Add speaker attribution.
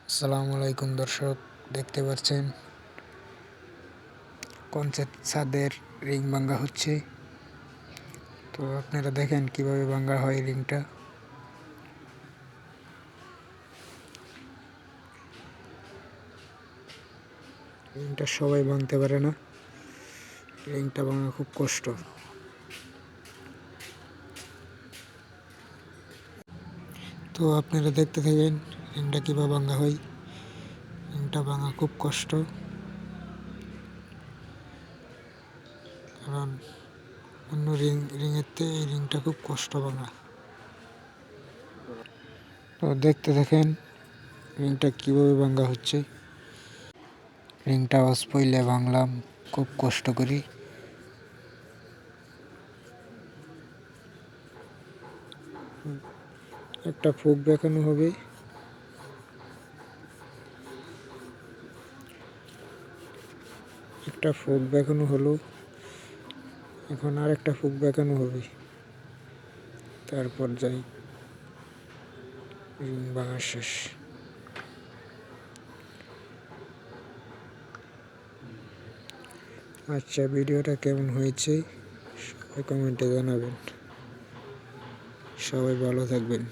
Speaker 1: আসসালামু আলাইকুম দর্শক, দেখতে পাচ্ছেন কনসের ছাদের রিং ভাঙা হচ্ছে। তো আপনারা দেখেন কিভাবে ভাঙা হয় রিংটা। রিংটা সবাই ভাঙতে পারে না, রিংটা ভাঙা খুব কষ্ট। তো আপনারা দেখতে থাকেন রিংটা কিভাবে ভাঙা হয়। রিংটা ভাঙা খুব কষ্ট, কারণ অন্য রিংয়ের থেকে এই রিংটা খুব কষ্ট ভাঙা। তো দেখতে থাকেন রিংটা কিভাবে ভাঙা হচ্ছে। রিংটা অস্পইলে ভাঙলাম খুব কষ্ট করি। একটা ফুক দেখানো হবে, একটা ফুক দেখানো হলো, এখন আর একটা ফুক দেখানো হবে, তারপর যাই রিং ভাঙা শেষ। আচ্ছা, ভিডিওটা কেমন হয়েছে সবাই কমেন্টে জানাবেন। সবাই ভালো থাকবেন।